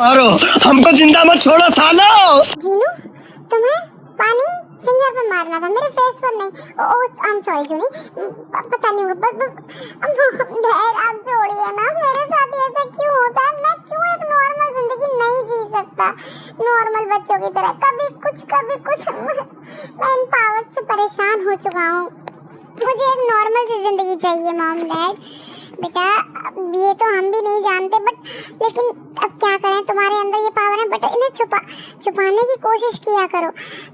मारो, हमको जिंदा मत छोड़ो सालो। जीनू, तुम्हें पानी फिंगर पे मारना था, मेरे फेस पर नहीं। आई एम सॉरी जूनी, पता नहीं होगा। डैड आप छोड़िए ना, मेरे साथ ऐसा क्यों होता है? मैं क्यों एक नॉर्मल जिंदगी नहीं जी सकता नॉर्मल बच्चों की तरह? कभी कुछ मैं इन पावर्स से परेशान हो चुका हूँ। मुझे एक नॉर्मल सी जिंदगी चाहिए मॉम डैड। बेटा ये तो हम भी नहीं जानते, बट लेकिन अब क्या करें, तुम्हारे अंदर ये पावर है, बट इन्हें छुपाने की कोशिश किया करो।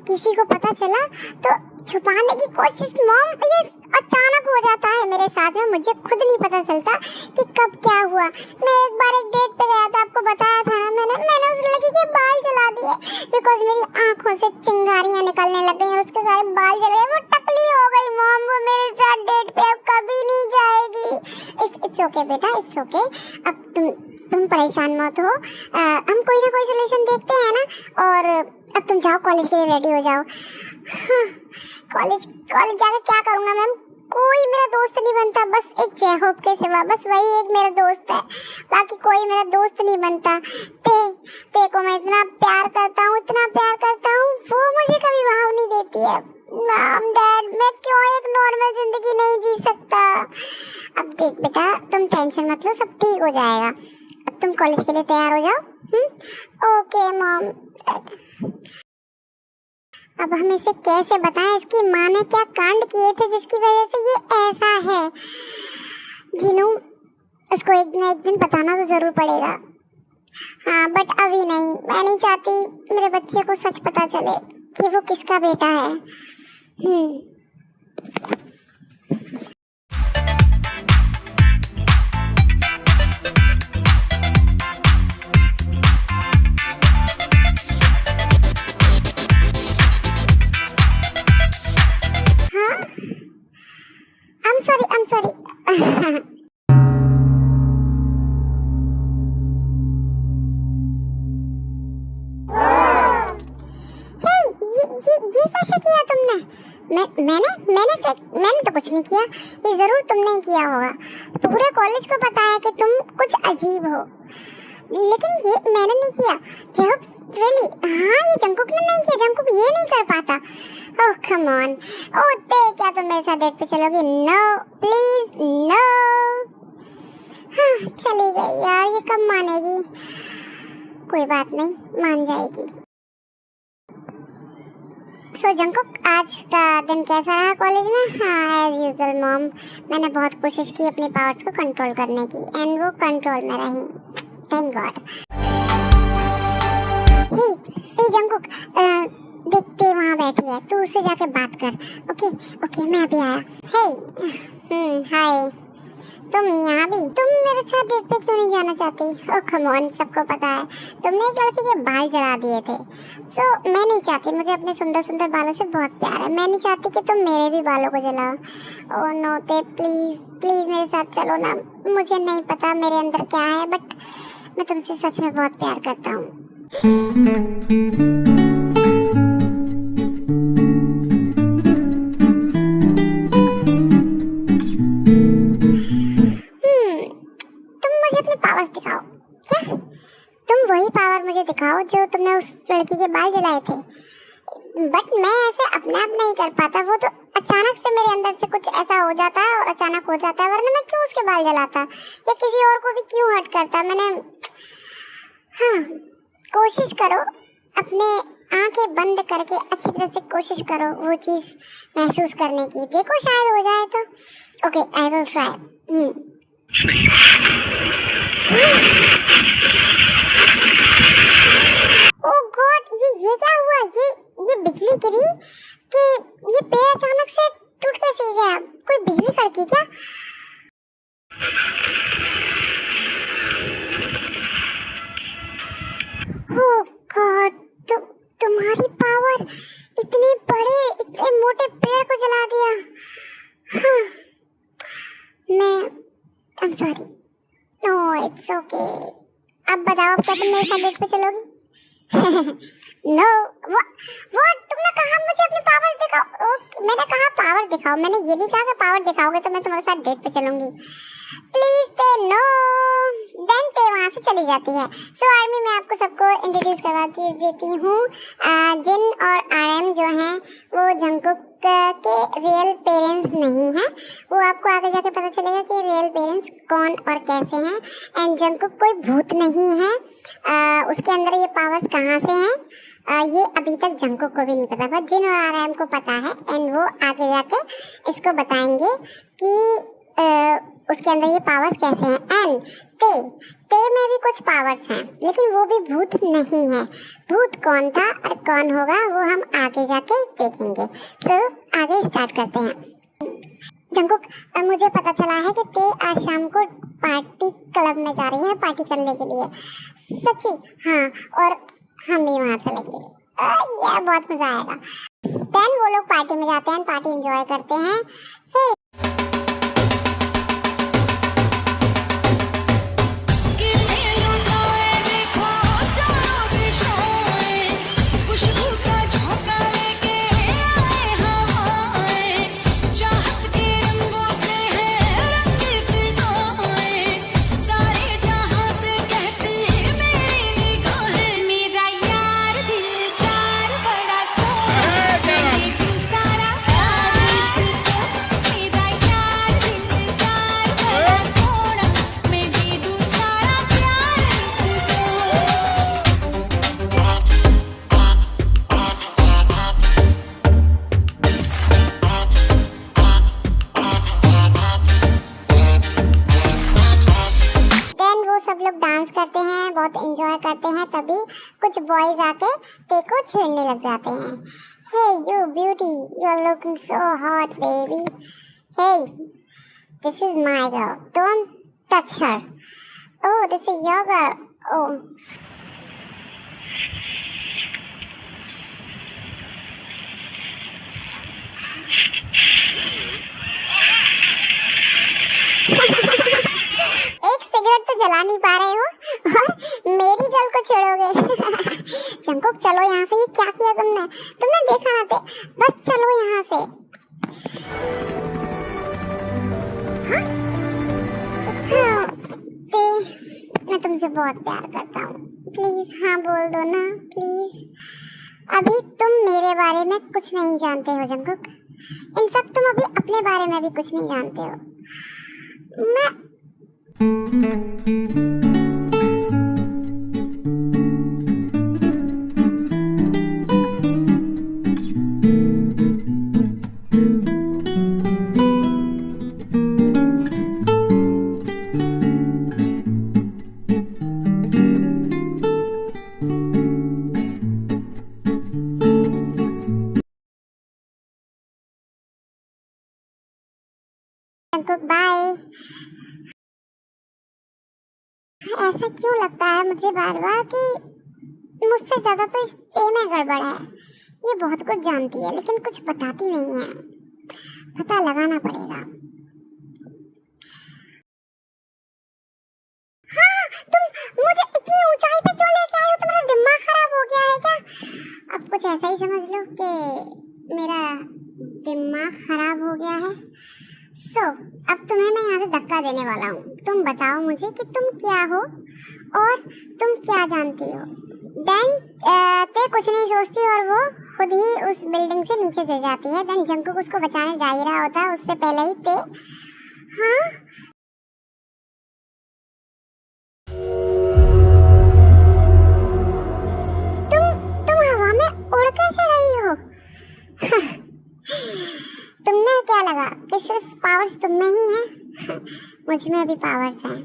किसी को पता चला तो छुपाने की कोशिश। मॉम ये अचानक हो जाता है मेरे साथ में, मुझे खुद नहीं पता चलता कि कब क्या हुआ। मैं एक बार एक डेट पे गया था, आपको बताया था ना मैंने उस लड़की के बाल जला दिए बिकॉज मेरी आंखों से चिंगारियां निकलने लग गई और उसके सारे बाल जल गए। वो टकली हो गई मॉम, वो मेरे साथ डेट पे अब कभी नहीं जाएगी। इट्स ओके बेटा, इट्स ओके। अब तुम परेशान मत हो, हम कोई ना कोई सोल्यूशन देखते हैं ना। और अब तुम जाओ कॉलेज के लिए रेडी हो जाओ। कॉलेज जाकर क्या करूँगा मैम? कोई मेरा दोस्त नहीं बनता, बस एक जय होप के सिवा, बस वही एक मेरा दोस्त है, बाकी कोई मेरा दोस्त नहीं बनता। ते को मैं इतना प्यार करता हूँ, वो मुझे कभी भाव नहीं देती है। मॉम डैड मैं क्यों एक नॉर्मल जिंदगी नहीं जी सकता? अब देख बेटा, तुम टेंशन मत लो, सब ठीक हो जाएगा। अब तुम कॉलेज के लिए तैयार हो जाओ। Okay mom. अब हम इसे कैसे बताएं, इसकी माँ ने क्या कांड किए थे जिसकी वजह से ये ऐसा है? जीनू, उसको एक ना एक दिन बताना तो जरूर पड़ेगा। हाँ बट अभी नहीं, मैं नहीं चाहती मेरे बच्चे को सच पता चले कि वो किसका बेटा है। I'm sorry. Hey, ये कैसे किया तुमने? मैंने तो कुछ नहीं किया। ये जरूर तुमने ही किया होगा। पूरे कॉलेज को पता है कि तुम कुछ अजीब हो, लेकिन ये मैंने नहीं किया। रियली? हाँ, ये जंकुक ने नहीं किया। जंकुक ये नहीं कर पाता। ओह कम ऑन। ओह क्या तुम मेरे साथ डेट पे चलोगी? No please no. हाँ चली गई यार, ये कब मानेगी? कोई बात नहीं, मान जाएगी। सो जंकुक, आज का दिन कैसा रहा कॉलेज में? हाँ एज यूजुअल मॉम, मैंने बहुत कोशिश की अपनी पावर्स को कंट्रोल करने की एंड वो कंट्रोल में रही, थैंक गॉड। हे जंकुक, देखते वहाँ बैठी है, तू उससे जाके बात कर। ओके मैं अभी आया। हे हाय, तुम यहाँ भी? तुम मेरे साथ डेट पे क्यों नहीं जाना चाहती? ओह कम ऑन, सबको पता है तुमने एक लड़के के बाल जला दिए थे। सो मैं नहीं चाहती, मुझे अपने सुंदर बालों से बहुत प्यार है। मैं नहीं चाहती कि तुम मेरे भी बालों को जलाओ। ओह नो ते, प्लीज मेरे साथ चलो ना। मुझे नहीं पता मेरे अंदर क्या है, बट मैं तुमसे सच में बहुत प्यार करता हूँ। दिखाओ। क्या? तुम वही पावर मुझे दिखाओ जो तुमने उस लड़की के बाल जलाए थे। बट मैं ऐसे अपने आप नहीं कर पाता, वो तो अचानक से मेरे अंदर से कुछ ऐसा हो जाता है और अचानक हो जाता है, वरना मैं क्यों उसके बाल जलाता या किसी और को भी क्यों हर्ट करता? हाँ, कोशिश करो अपने आंखें बंद करके अच्छी तरह से कोशिश करो वो चीज महसूस करने की, देखो शायद हो जाए तो। Okay I will try. Oh God, ये क्या हुआ? ये बिजली गिरी कि ये पेड़ अचानक से टूट कैसे गया? कोई बिजली कड़की क्या? ओह गॉड, तुम्हारी पावर इतने बड़े इतने मोटे पेड़ को जला दिया। हाँ, I'm sorry. No, it's okay. अब बताओ क्या तुम मेरे साथ डेट पे चलोगी? No, वो तुमने कहा मुझे अपनी पावर दिखाओ। ओके, मैंने कहा पावर दिखाओ, मैंने ये नहीं कहा कि पावर दिखाओगे तो मैं तुम्हारे साथ डेट पे चलूंगी। प्लीज पे नो, देन पे वहाँ से चली जाती है। सो आर्मी मैं आपको सबको इंट्रोड्यूस करवा देती हूँ। जिन और RM जो हैं वो जंगकुक के रियल पेरेंट्स नहीं हैं, वो आपको आगे जाके पता चलेगा कि रियल पेरेंट्स कौन और कैसे हैं। एंड जंगकुक कोई भूत नहीं है, उसके अंदर ये पावर्स कहाँ से हैं ये अभी तक जंगकुक को भी नहीं पता, बट जिन और RM को पता है एंड वो आगे जाके इसको बताएंगे कि उसके अंदर ये पावर्स कैसे हैं। एंड ते में भी कुछ पावर्स हैं, लेकिन वो भी भूत नहीं है। भूत कौन था और कौन होगा वो हम आगे जाके देखेंगे। तो आगे स्टार्ट करते हैं। जंगकुक, मुझे पता चला है कि ते आज शाम को पार्टी क्लब में जा रही है पार्टी करने के लिए। सच्ची? हाँ, और हम भी वहाँ चलेंगे। यार बहुत मजा आएगा। देन वो लोग पार्टी में जाते हैं, पार्टी एंजॉय करते हैं। हे सब लोग डांस करते हैं, बहुत एंजॉय करते हैं। तभी कुछ बॉयज आके ते को छेड़ने लग जाते हैं। Hey you beauty, you are looking so hot baby. Hey, this is my girl, don't touch her. Oh, this is your girl. Oh, एक सिगरेट तो जला नहीं पा रहे हो और मेरी गर्ल को छेड़ोगे। जंगकुक चलो यहाँ से, ये क्या किया तुमने देखा ना थे, बस चलो यहाँ से। हाँ? हाँ, मैं तुमसे बहुत प्यार करता हूँ, प्लीज हाँ बोल दो ना प्लीज। अभी तुम मेरे बारे में कुछ नहीं जानते हो जंगकुक, इनफैक्ट तुम अभी अपने बारे में भी कुछ नहीं जानते हो। मैं बाय। ऐसा क्यों लगता है मुझे बार बार कि मुझसे ज्यादा तो इस ते में गड़बड़ है। ये बहुत कुछ जानती है लेकिन कुछ बताती नहीं है, पता लगाना पड़ेगा। हाँ, तुम मुझे इतनी ऊंचाई पे क्यों लेके आए हो? तुम्हारा दिमाग खराब हो गया है क्या? अब कुछ ऐसा ही समझ लो कि मेरा दिमाग खराब हो गया है। अब तुम्हें मैं यहाँ से धक्का देने वाला हूँ। तुम बताओ मुझे कि तुम क्या हो और तुम क्या जानती हो। देन ते कुछ नहीं सोचती और वो खुद ही उस बिल्डिंग से नीचे गिर जाती है। देन जंगकुक उसको बचाने जा ही रहा होता है, उससे पहले ही ते हाँ तुम हवा में उड़ कैसे रही हो? तुमने क्या लगा कि सिर्फ पावर्स तुम में ही हैं? मुझ में भी पावर्स हैं,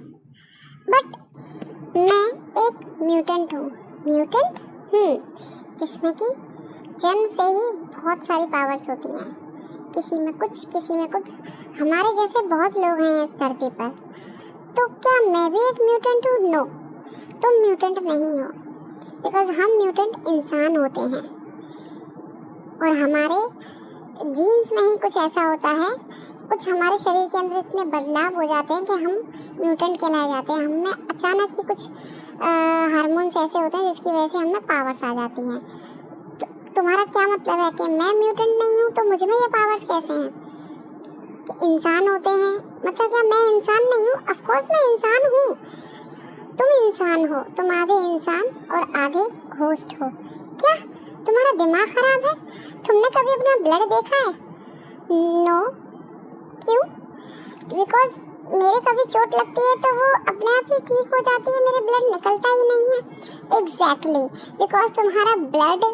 बट मैं एक म्यूटेंट हूँ। म्यूटेंट? जिसमें कि जन्म से ही बहुत सारी पावर्स होती हैं, किसी में कुछ किसी में कुछ। हमारे जैसे बहुत लोग हैं इस धरती पर, तो क्या मैं भी एक म्यूटेंट हूँ? नो, तुम म्यूटेंट नहीं हो, बिकॉज हम म्यूटेंट इंसान होते हैं और हमारे जीन्स में ही कुछ ऐसा होता है, कुछ हमारे शरीर के अंदर इतने बदलाव हो जाते हैं कि हम म्यूटेंट कहलाए जाते हैं। हमें अचानक ही कुछ हार्मोन्स ऐसे होते हैं जिसकी वजह से हमें पावर्स आ जाती हैं। तुम्हारा क्या मतलब है कि मैं म्यूटेंट नहीं हूँ तो मुझ में ये पावर्स कैसे हैं? कि इंसान होते हैं, मतलब क्या मैं इंसान नहीं हूँ? ऑफ कोर्स मैं इंसान हूँ। तुम इंसान हो, तुम आधे इंसान और आधे घोस्ट हो। क्या तुम्हारा दिमाग खराब है? तुमने कभी अपना ब्लड देखा है? नो। क्यों? बिकॉज मेरे कभी चोट लगती है तो वो अपने आप ही ठीक हो जाती है, मेरे ब्लड निकलता ही नहीं है। एग्जैक्टली, बिकॉज तुम्हारा ब्लड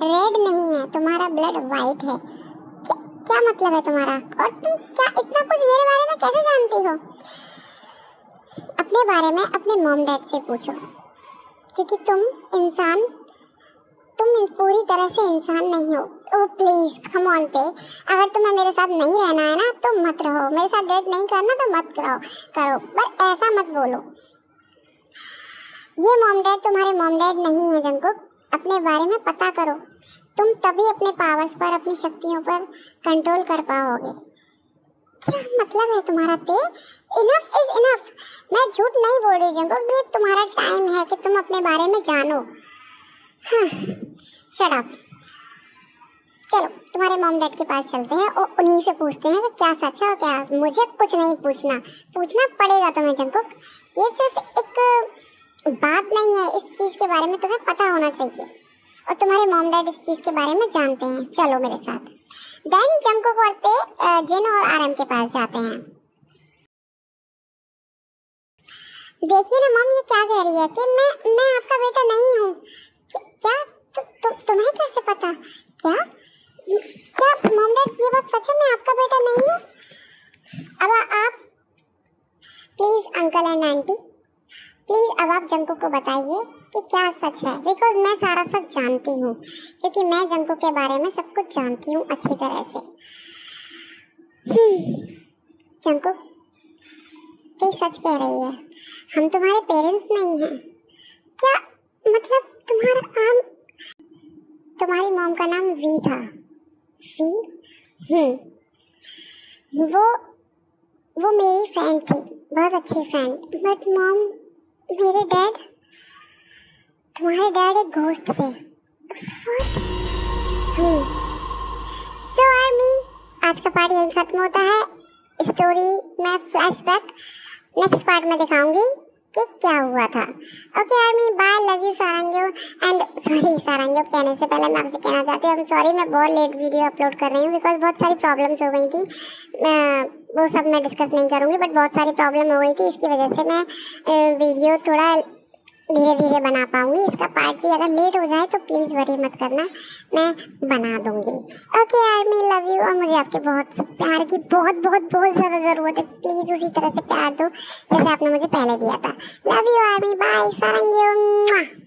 रेड नहीं है, तुम्हारा ब्लड वाइट है। क्या मतलब है तुम्हारा? और तुम क्या इतना कुछ मेरे बारे में कैसे जानती हो? अपने बारे में अपने मॉम डैड से पूछो, क्योंकि तुम पूरी तरह से इंसान नहीं हो। ओह प्लीज कम ऑन पे, अगर तुम्हें मेरे साथ नहीं रहना है ना तो मत रहो, मेरे साथ डेट नहीं करना तो मत करो, पर ऐसा मत बोलो। ये मॉम डैड तुम्हारे मॉम डैड नहीं है जंकुक, अपने बारे में पता करो। तुम तभी अपने पावर्स पर, अपनी शक्तियों पर कंट्रोल कर पाओगे। क्या मतलब है तुम्हारा? ते इनफ इज इनफ। मैं झूठ नहीं बोल रही जंकुक, ये तुम्हारा टाइम है कि तुम अपने बारे में जानो। Shut up. चलो तुम्हारे मॉम डैड के पास चलते हैं और उन्हीं से पूछते हैं कि क्या सच है और क्या। मुझे कुछ नहीं पूछना पड़ेगा तुम्हें जंकुक। ये सिर्फ एक बात नहीं है, इस चीज़ के बारे में तुम्हें पता होना चाहिए और तुम्हारे मॉम डैड इस चीज़ के बारे में जानते हैं। चलो मेरे साथ। देन जंकुक और ते जिन और आरएम के पास जाते हैं। देखिए ना मॉम, ये क्या कह रही है कि मैं आपका बेटा नहीं हूँ। क्या तुम्हें कैसे पता? क्या मॉम डैड ये बात सच है, मैं आपका बेटा नहीं हूँ? अब आप please uncle and aunty, please अब आप जंकुक को बताइए कि क्या सच है, बिकॉज मैं सारा सच जानती हूँ, क्योंकि मैं जंकुक के बारे में सब कुछ जानती हूँ अच्छी तरह से। जंकुक तो सच कह रही है, हम तुम्हारे पेरेंट्स नहीं हैं। क्या मतलब? तुम्हारी मॉम का नाम वी था? वी? वो मेरी फ्रेंड थी, बहुत अच्छी फ्रेंड। बट मॉम, मेरे डैड, तुम्हारे डैड एक घोस्ट थे। सो आर्मी, आज का पार्ट यही खत्म होता है। स्टोरी में फ्लैशबैक नेक्स्ट पार्ट में दिखाऊंगी कि क्या हुआ था। Okay army, bye, love you सारंगियो। एंड सॉरी सारंगियो कहने से पहले मैं आपसे कहना चाहती हूँ सॉरी, मैं बहुत लेट वीडियो अपलोड कर रही हूँ बिकॉज बहुत सारी प्रॉब्लम्स हो गई थी। वो सब मैं डिस्कस नहीं करूँगी, बट बहुत सारी प्रॉब्लम हो गई थी, इसकी वजह से मैं वीडियो थोड़ा धीरे धीरे बना पाऊँगी। इसका पार्ट भी अगर लेट हो जाए तो प्लीज़ वरी मत करना, मैं बना दूँगी। Okay army, love you. और मुझे आपके बहुत प्यार की बहुत ज़्यादा ज़रूरत है। प्लीज़ उसी तरह से प्यार दो जैसे आपने मुझे पहले दिया था। Love you army, bye, सारंगियो।